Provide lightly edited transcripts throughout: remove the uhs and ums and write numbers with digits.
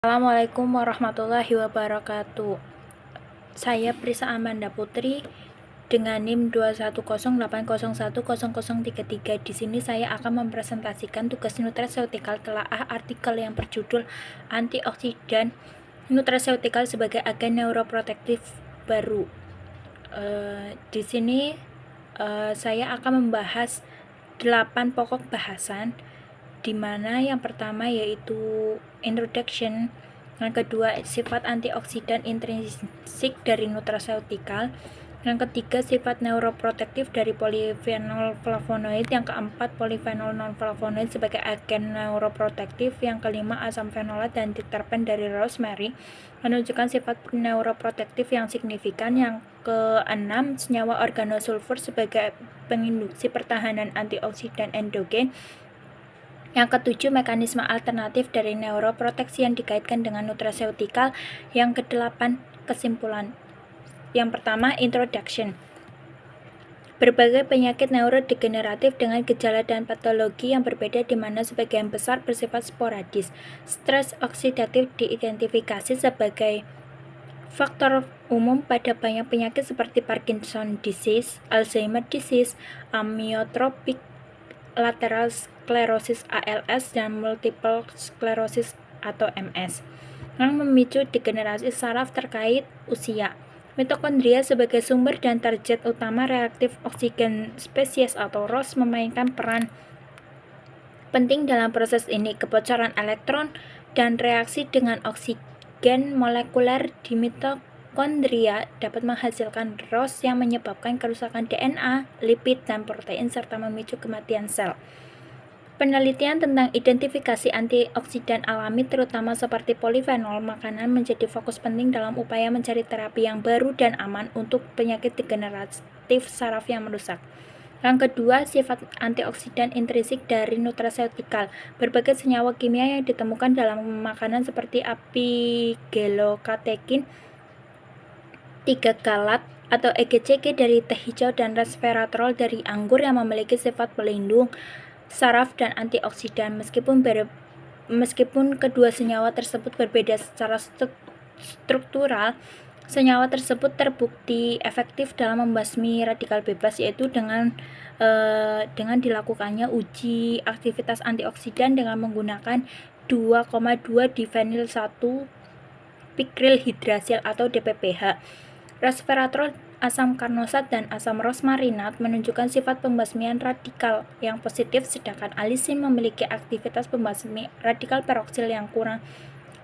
Assalamualaikum warahmatullahi wabarakatuh. Saya Prisa Amanda Putri dengan NIM 21080010033. Di sini saya akan mempresentasikan tugas nutraseutikal telaah artikel yang berjudul Antioksidan Nutraseutikal sebagai agen neuroprotektif baru. Di sini saya akan membahas 8 pokok bahasan, di mana yang pertama yaitu introduction, yang kedua sifat antioksidan intrinsik dari nutraseutikal, yang ketiga sifat neuroprotektif dari polifenol flavonoid, yang keempat polifenol non-flavonoid sebagai agen neuroprotektif, yang kelima asam fenolat dan diterpen dari rosemary menunjukkan sifat neuroprotektif yang signifikan, yang keenam senyawa organosulfur sebagai penginduksi pertahanan antioksidan endogen, yang ketujuh mekanisme alternatif dari neuroproteksi yang dikaitkan dengan nutraseutikal, yang kedelapan kesimpulan. Yang pertama, introduction. Berbagai penyakit neurodegeneratif dengan gejala dan patologi yang berbeda, di mana sebagian besar bersifat sporadis. Stres oksidatif diidentifikasi sebagai faktor umum pada banyak penyakit seperti Parkinson disease, Alzheimer disease, amyotrophic lateral sclerosis ALS, dan multiple sclerosis atau MS, yang memicu degenerasi saraf terkait usia. Mitokondria sebagai sumber dan target utama reaktif oksigen spesies atau ROS memainkan peran penting dalam proses ini. Kebocoran elektron dan reaksi dengan oksigen molekuler di mitokondria dapat menghasilkan ROS yang menyebabkan kerusakan DNA, lipid, dan protein serta memicu kematian sel. Penelitian tentang identifikasi antioksidan alami, terutama seperti polifenol makanan, menjadi fokus penting dalam upaya mencari terapi yang baru dan aman untuk penyakit degeneratif saraf yang merusak. Yang kedua, sifat antioksidan intrinsik dari nutraseutikal. Berbagai senyawa kimia yang ditemukan dalam makanan seperti apigelokatekin, 3 galat atau EGCG dari teh hijau, dan resveratrol dari anggur yang memiliki sifat pelindung saraf dan antioksidan. Meskipun kedua senyawa tersebut berbeda secara struktural, senyawa tersebut terbukti efektif dalam membasmi radikal bebas, yaitu dengan dilakukannya uji aktivitas antioksidan dengan menggunakan 2,2 difenyl 1 pikril hidrasil atau DPPH. Resveratrol, asam karnosat, dan asam rosmarinat menunjukkan sifat pembasmian radikal yang positif, sedangkan alisin memiliki aktivitas pembasmi radikal peroksil yang kurang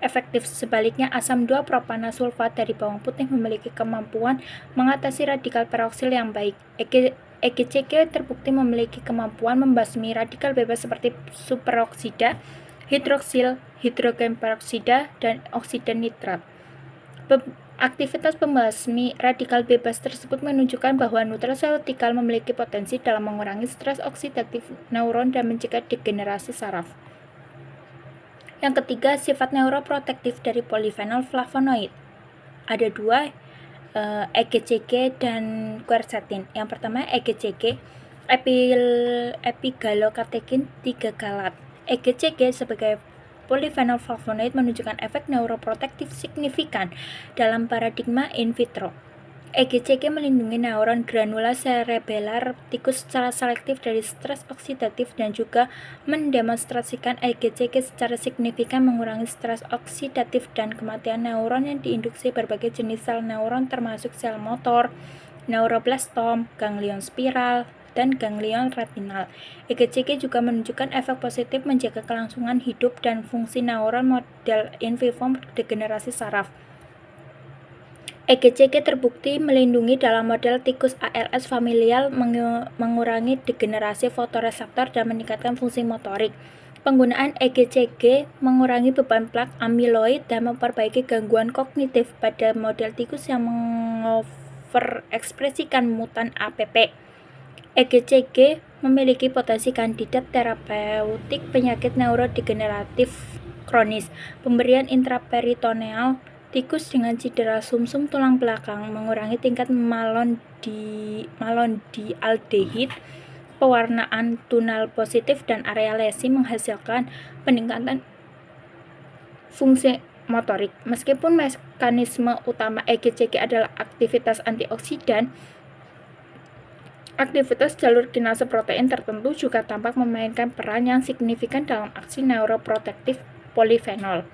efektif. Sebaliknya, asam 2-propanasulfat dari bawang putih memiliki kemampuan mengatasi radikal peroksil yang baik. EGCG terbukti memiliki kemampuan membasmi radikal bebas seperti superoksida, hidroksil, hidrogen peroksida, dan oksida nitrat. Aktivitas pembasmi radikal bebas tersebut menunjukkan bahwa nutraseutikal memiliki potensi dalam mengurangi stres oksidatif neuron dan mencegah degenerasi saraf. Yang ketiga, sifat neuroprotektif dari polifenol flavonoid. Ada dua, EGCG dan quercetin. Yang pertama, EGCG, epigalokatekin 3 galat. EGCG sebagai polifenol flavonoid menunjukkan efek neuroprotektif signifikan dalam paradigma in vitro. EGCG melindungi neuron granula cerebellar tikus secara selektif dari stres oksidatif, dan juga mendemonstrasikan EGCG secara signifikan mengurangi stres oksidatif dan kematian neuron yang diinduksi berbagai jenis sel neuron termasuk sel motor, neuroblastom, ganglion spiral, dan ganglion retinal. EGCG juga menunjukkan efek positif menjaga kelangsungan hidup dan fungsi neuron model in vivo degenerasi saraf. EGCG terbukti melindungi dalam model tikus ALS familial, mengurangi degenerasi fotoreseptor dan meningkatkan fungsi motorik. Penggunaan EGCG mengurangi beban plak amiloid dan memperbaiki gangguan kognitif pada model tikus yang mengoverekspresikan mutan APP. EGCG memiliki potensi kandidat terapeutik penyakit neurodegeneratif kronis. Pemberian intraperitoneal tikus dengan cedera sumsum tulang belakang mengurangi tingkat malondialdehid, pewarnaan tunal positif, dan area lesi, menghasilkan peningkatan fungsi motorik. Meskipun mekanisme utama EGCG adalah aktivitas antioksidan, aktivitas jalur kinase protein tertentu juga tampak memainkan peran yang signifikan dalam aksi neuroprotektif polifenol.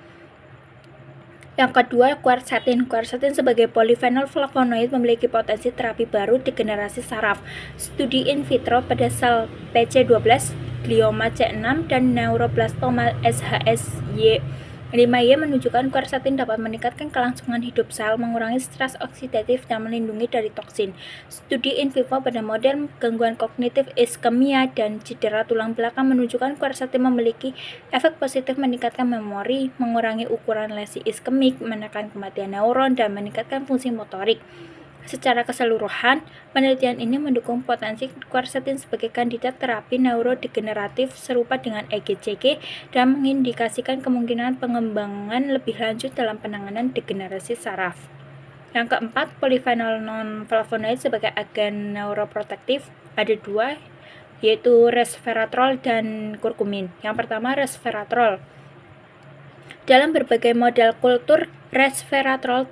Yang kedua, quercetin. Quercetin sebagai polifenol flavonoid memiliki potensi terapi baru di generasi saraf. Studi in vitro pada sel PC12, glioma C6, dan neuroblastoma SHSY5Y menunjukkan quercetin dapat meningkatkan kelangsungan hidup sel, mengurangi stres oksidatif, dan melindungi dari toksin. Studi in vivo pada model gangguan kognitif iskemia dan cedera tulang belakang menunjukkan quercetin memiliki efek positif meningkatkan memori, mengurangi ukuran lesi iskemik, menekan kematian neuron, dan meningkatkan fungsi motorik. Secara keseluruhan, penelitian ini mendukung potensi quercetin sebagai kandidat terapi neurodegeneratif serupa dengan EGCG dan mengindikasikan kemungkinan pengembangan lebih lanjut dalam penanganan degenerasi saraf. Yang keempat, polifenol non-flavonoid sebagai agen neuroprotektif ada dua, yaitu resveratrol dan kurkumin. Yang pertama, resveratrol. Dalam berbagai model kultur, resveratrol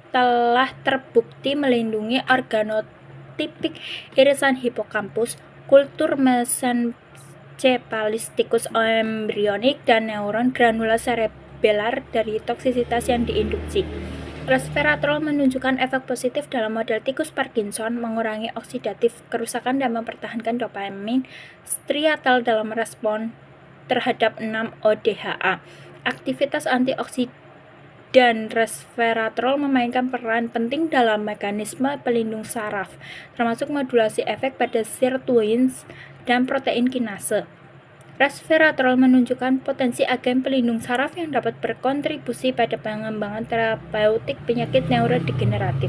telah terbukti melindungi organotipik irisan hipokampus, kultur mesencefalis tikus embrionik, dan neuron granula cerebellar dari toksisitas yang diinduksi. Resveratrol menunjukkan efek positif dalam model tikus Parkinson, mengurangi oksidatif kerusakan dan mempertahankan dopamin striatal dalam respon terhadap 6-ODHA. Aktivitas antioksidan resveratrol memainkan peran penting dalam mekanisme pelindung saraf, termasuk modulasi efek pada sirtuins dan protein kinase. Resveratrol menunjukkan potensi agen pelindung saraf yang dapat berkontribusi pada pengembangan terapeutik penyakit neurodegeneratif.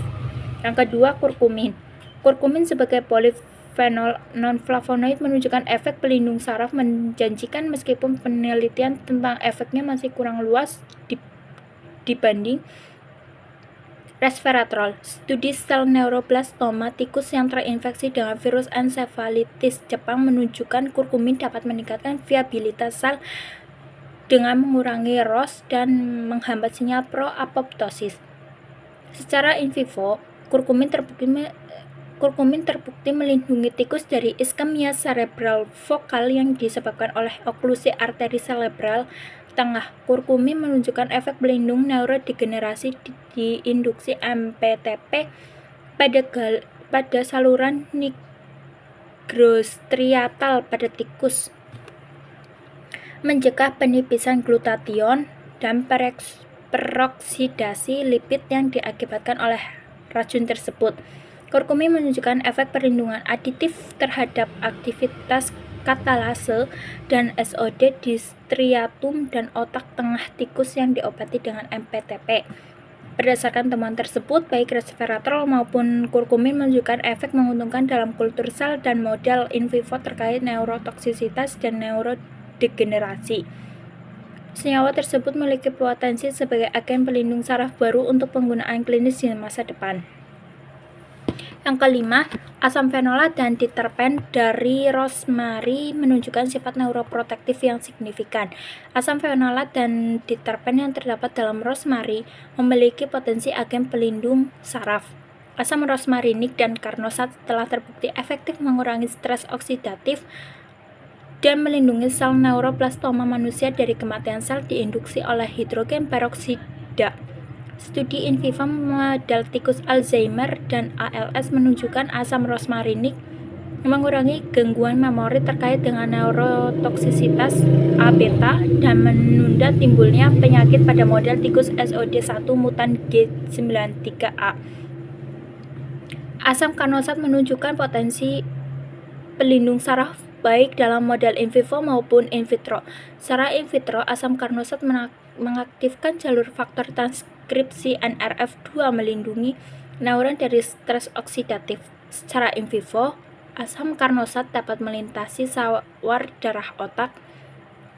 Yang kedua, kurkumin. Kurkumin sebagai polifenol non-flavonoid menunjukkan efek pelindung saraf menjanjikan meskipun penelitian tentang efeknya masih kurang luas dibanding resveratrol. Studi sel neuroblastoma tikus yang terinfeksi dengan virus encephalitis Jepang menunjukkan kurkumin dapat meningkatkan viabilitas sel dengan mengurangi ROS dan menghambat sinyal pro-apoptosis. Secara in vivo, kurkumin terbukti melindungi tikus dari iskemia cerebral vokal yang disebabkan oleh oklusi arteri cerebral tengah. Kurkumin menunjukkan efek pelindung neurodegenerasi di induksi MPTP pada saluran nigrostriatal pada tikus, mencegah penipisan glutathione dan peroksidasi lipid yang diakibatkan oleh racun tersebut. Kurkumin menunjukkan efek perlindungan aditif terhadap aktivitas katalase dan SOD di striatum dan otak tengah tikus yang diobati dengan MPTP. Berdasarkan temuan tersebut, baik resveratrol maupun kurkumin menunjukkan efek menguntungkan dalam kultur sel dan model in vivo terkait neurotoksisitas dan neurodegenerasi. Senyawa tersebut memiliki potensi sebagai agen pelindung saraf baru untuk penggunaan klinis di masa depan. Yang kelima, asam fenolat dan diterpen dari rosemary menunjukkan sifat neuroprotektif yang signifikan. Asam fenolat dan diterpen yang terdapat dalam rosemary memiliki potensi agen pelindung saraf. Asam rosmarinik dan carnosat telah terbukti efektif mengurangi stres oksidatif dan melindungi sel neuroblastoma manusia dari kematian sel diinduksi oleh hidrogen peroksida. Studi in vivo model tikus Alzheimer dan ALS menunjukkan asam rosmarinik mengurangi gangguan memori terkait dengan neurotoksisitas A-beta dan menunda timbulnya penyakit pada model tikus SOD1 mutan G93A. Asam carnosat menunjukkan potensi pelindung saraf baik dalam model in vivo maupun in vitro. Secara in vitro, asam carnosat mengaktifkan jalur faktor transkripsi NRF2 melindungi neuron dari stres oksidatif. Secara in vivo, asam carnosat dapat melintasi sawar darah otak,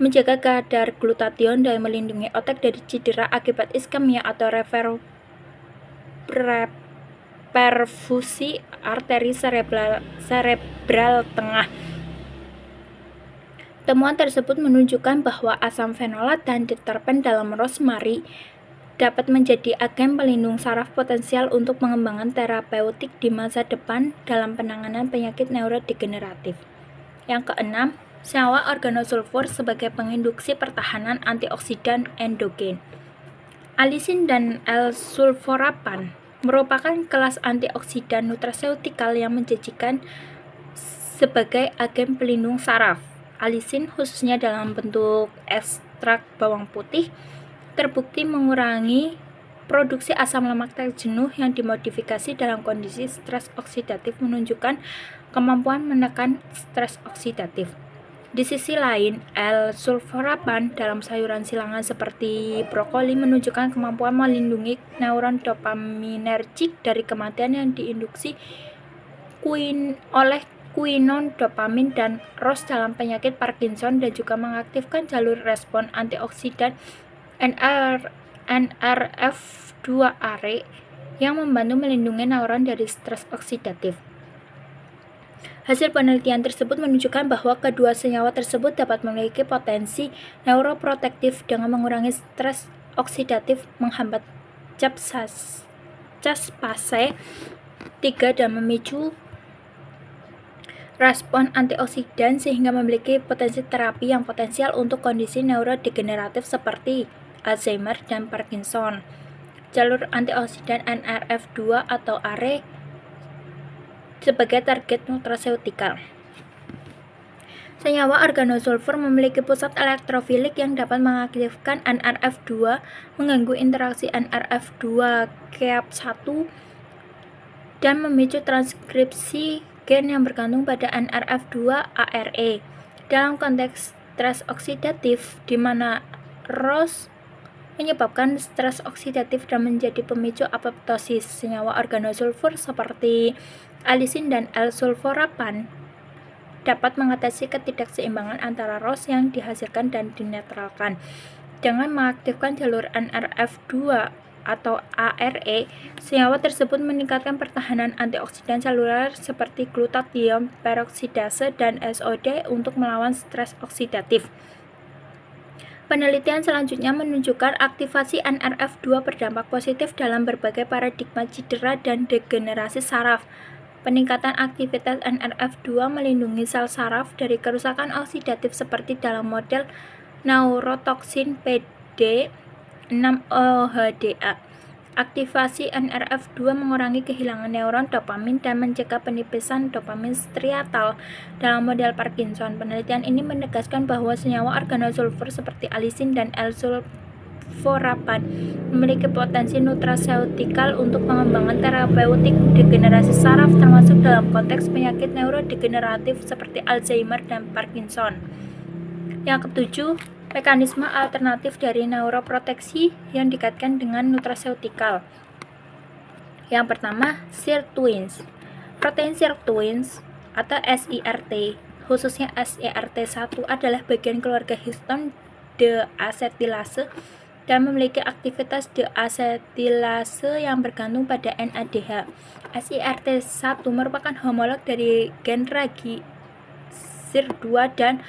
menjaga kadar glutathione dan melindungi otak dari cedera akibat iskemia atau perfusi arteri cerebral tengah. Temuan tersebut menunjukkan bahwa asam fenolat dan diterpen dalam rosemary dapat menjadi agen pelindung saraf potensial untuk pengembangan terapeutik di masa depan dalam penanganan penyakit neurodegeneratif. Yang keenam, senyawa organosulfur sebagai penginduksi pertahanan antioksidan endogen. Alisin dan L-sulforapan merupakan kelas antioksidan nutraseutikal yang menjanjikan sebagai agen pelindung saraf. Alisin, khususnya dalam bentuk ekstrak bawang putih, terbukti mengurangi produksi asam lemak terjenuh yang dimodifikasi dalam kondisi stres oksidatif, menunjukkan kemampuan menekan stres oksidatif. Di sisi lain, L-sulforapan dalam sayuran silangan seperti brokoli menunjukkan kemampuan melindungi neuron dopaminergik dari kematian yang diinduksi oleh quinon dopamin dan ROS dalam penyakit Parkinson, dan juga mengaktifkan jalur respon antioksidan NRF2-ARE yang membantu melindungi neuron dari stres oksidatif. Hasil penelitian tersebut menunjukkan bahwa kedua senyawa tersebut dapat memiliki potensi neuroprotektif dengan mengurangi stres oksidatif, menghambat caspase 3 dan memicu respon antioksidan, sehingga memiliki potensi terapi yang potensial untuk kondisi neurodegeneratif seperti Alzheimer dan Parkinson. Jalur antioksidan NRF2 atau ARE sebagai target nutraseutikal. Senyawa organosulfur memiliki pusat elektrofilik yang dapat mengaktifkan NRF2, mengganggu interaksi NRF2-keap1, dan memicu transkripsi gen yang bergantung pada NRF2-ARE. Dalam konteks stres oksidatif, di mana ROS menyebabkan stres oksidatif dan menjadi pemicu apoptosis, senyawa organosulfur seperti alisin dan L-sulforapan dapat mengatasi ketidakseimbangan antara ROS yang dihasilkan dan dinetralkan. Dengan mengaktifkan jalur NRF2 atau ARE, senyawa tersebut meningkatkan pertahanan antioksidan seluler seperti glutation peroksidase dan SOD untuk melawan stres oksidatif. Penelitian selanjutnya menunjukkan aktivasi NRF2 berdampak positif dalam berbagai paradigma cedera dan degenerasi saraf. Peningkatan aktivitas NRF2 melindungi sel saraf dari kerusakan oksidatif seperti dalam model neurotoksin PD6-OHDA. Aktivasi NRF2 mengurangi kehilangan neuron dopamin dan mencegah penipisan dopamin striatal dalam model Parkinson. Penelitian ini menegaskan bahwa senyawa organosulfur seperti alisin dan L-sulforapan memiliki potensi nutraseutikal untuk pengembangan terapeutik degenerasi saraf, termasuk dalam konteks penyakit neurodegeneratif seperti Alzheimer dan Parkinson. Yang ketujuh, mekanisme alternatif dari neuroproteksi yang dikaitkan dengan nutraseutikal. Yang pertama, sirtuins. Protein sirtuins atau SIRT, khususnya SIRT1, adalah bagian keluarga histon deasetilase dan memiliki aktivitas deasetilase yang bergantung pada NADH. SIRT1 merupakan homolog dari gen ragi SIR2 dan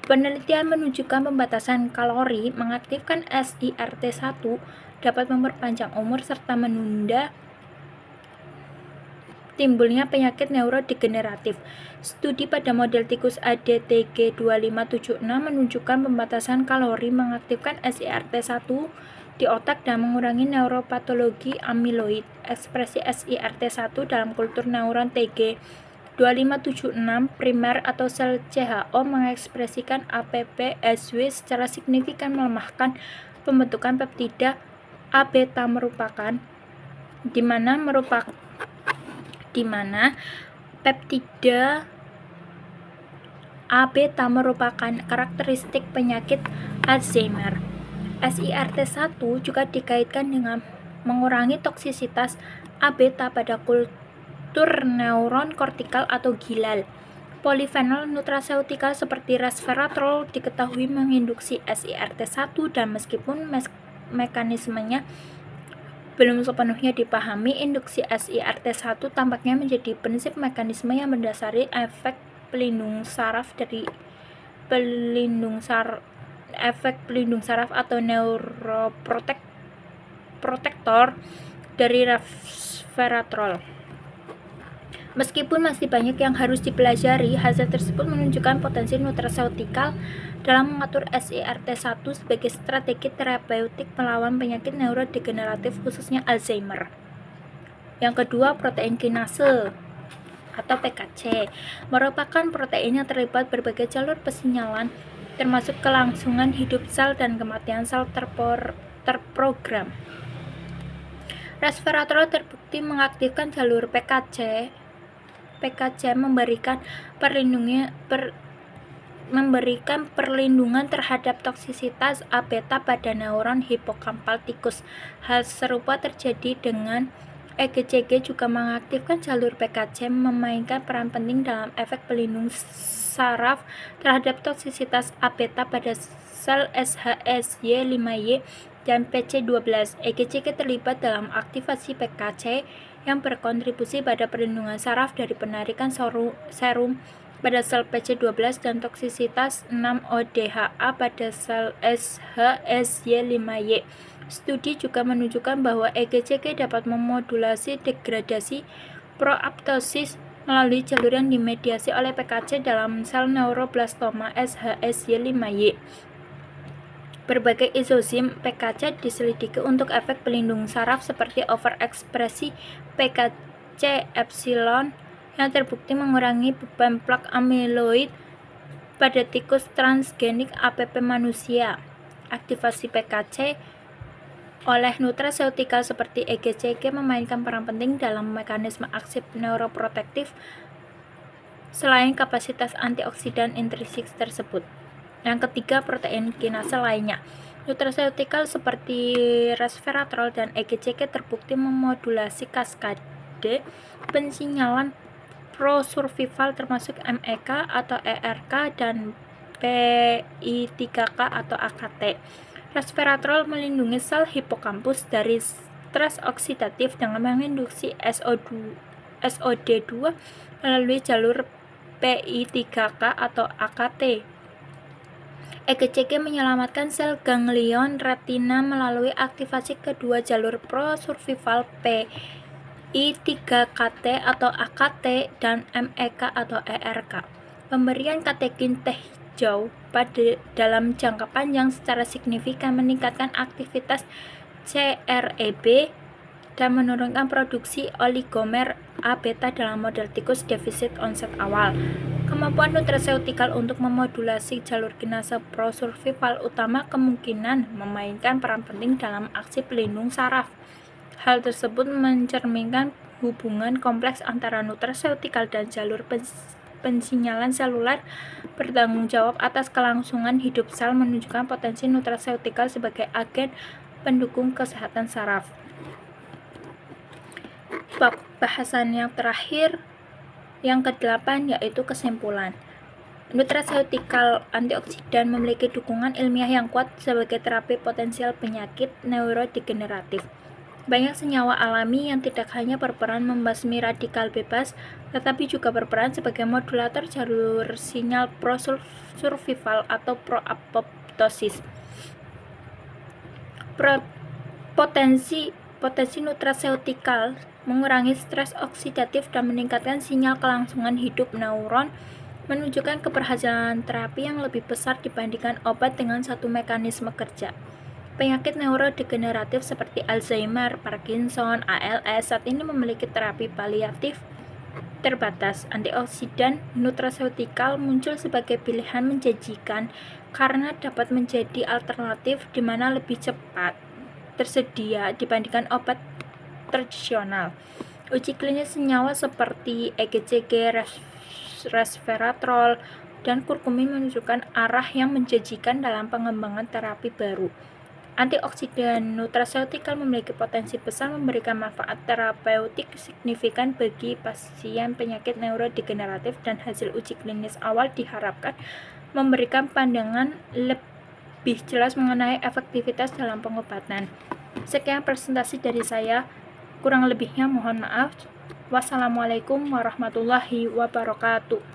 penelitian menunjukkan pembatasan kalori mengaktifkan SIRT1 dapat memperpanjang umur serta menunda timbulnya penyakit neurodegeneratif. Studi pada model tikus ADTG2576 menunjukkan pembatasan kalori mengaktifkan SIRT1 di otak dan mengurangi neuropatologi amiloid. Ekspresi SIRT1 dalam kultur neuron TG2576 primer atau sel CHO mengekspresikan APP-SW secara signifikan, melemahkan pembentukan peptida A-beta di mana peptida A-beta merupakan karakteristik penyakit Alzheimer. SIRT1 juga dikaitkan dengan mengurangi toksisitas A-beta pada kultur neuron kortikal atau gilal. Polifenol nutraseutikal seperti resveratrol diketahui menginduksi SIRT1, dan meskipun mekanismenya belum sepenuhnya dipahami, induksi SIRT1 tampaknya menjadi prinsip mekanisme yang mendasari efek pelindung saraf atau neuroprotektif neuroprotektor dari resveratrol. Meskipun masih banyak yang harus dipelajari, hasil tersebut menunjukkan potensi nutraseutikal dalam mengatur SIRT1 sebagai strategi terapeutik melawan penyakit neurodegeneratif khususnya Alzheimer. Yang kedua, protein kinase atau PKC merupakan protein yang terlibat berbagai jalur pesinyalan termasuk kelangsungan hidup sel dan kematian sel terprogram. Resveratrol terbukti mengaktifkan jalur PKC memberikan perlindungan terhadap toksisitas A-beta pada neuron hipokampal tikus. Hal serupa terjadi dengan EGCG juga mengaktifkan jalur PKC memainkan peran penting dalam efek pelindung saraf terhadap toksisitas A-beta pada sel SHSY5Y dan PC12. EGCG terlibat dalam aktivasi PKC yang berkontribusi pada perlindungan saraf dari penarikan serum pada sel PC12 dan toksisitas 6-ODHA pada sel SHSY5Y. Studi juga menunjukkan bahwa EGCG dapat memodulasi degradasi proaptosis melalui jalur yang dimediasi oleh PKC dalam sel neuroblastoma SHSY5Y. Berbagai izozim PKC diselidiki untuk efek pelindung saraf seperti overekspresi PKC epsilon yang terbukti mengurangi beban plak amiloid pada tikus transgenik APP manusia. Aktivasi PKC oleh nutraseutikal seperti EGCG memainkan peran penting dalam mekanisme aksi neuroprotektif selain kapasitas antioksidan intrinsik tersebut. Yang ketiga, protein kinase lainnya. Nutraseutikal seperti resveratrol dan EGCG terbukti memodulasi kaskade pensinyalan pro-survival termasuk MEK atau ERK dan PI3K atau AKT. Resveratrol melindungi sel hipokampus dari stres oksidatif dengan menginduksi SOD2 melalui jalur PI3K atau AKT. EGCG menyelamatkan sel ganglion retina melalui aktivasi kedua jalur pro-survival PI3KT atau AKT dan MEK atau ERK. Pemberian katekin teh hijau dalam jangka panjang secara signifikan meningkatkan aktivitas CREB dan menurunkan produksi oligomer A-beta dalam model tikus defisit onset awal. Kemampuan nutraseutikal untuk memodulasi jalur kinase pro-survival utama kemungkinan memainkan peran penting dalam aksi pelindung saraf. Hal tersebut mencerminkan hubungan kompleks antara nutraseutikal dan jalur pensinyalan seluler bertanggung jawab atas kelangsungan hidup sel, menunjukkan potensi nutraseutikal sebagai agen pendukung kesehatan saraf. Bahasan yang terakhir yang ke-8 yaitu kesimpulan. Nutraseutikal antioksidan memiliki dukungan ilmiah yang kuat sebagai terapi potensial penyakit neurodegeneratif. Banyak senyawa alami yang tidak hanya berperan membasmi radikal bebas, tetapi juga berperan sebagai modulator jalur sinyal pro-survival atau pro-apoptosis. Potensi nutraseutikal mengurangi stres oksidatif dan meningkatkan sinyal kelangsungan hidup neuron, menunjukkan keberhasilan terapi yang lebih besar dibandingkan obat dengan satu mekanisme kerja. Penyakit neurodegeneratif seperti Alzheimer, Parkinson, ALS saat ini memiliki terapi paliatif terbatas. Antioksidan nutraseutikal muncul sebagai pilihan menjanjikan karena dapat menjadi alternatif di mana lebih cepat tersedia dibandingkan obat tradisional. Uji klinis senyawa seperti EGCG, resveratrol, dan kurkumin menunjukkan arah yang menjanjikan dalam pengembangan terapi baru. Antioksidan nutraseutikal memiliki potensi besar memberikan manfaat terapeutik signifikan bagi pasien penyakit neurodegeneratif dan hasil uji klinis awal diharapkan memberikan pandangan lebih jelas mengenai efektivitas dalam pengobatan. Sekian presentasi dari saya. Kurang lebihnya mohon maaf. Wassalamualaikum warahmatullahi wabarakatuh.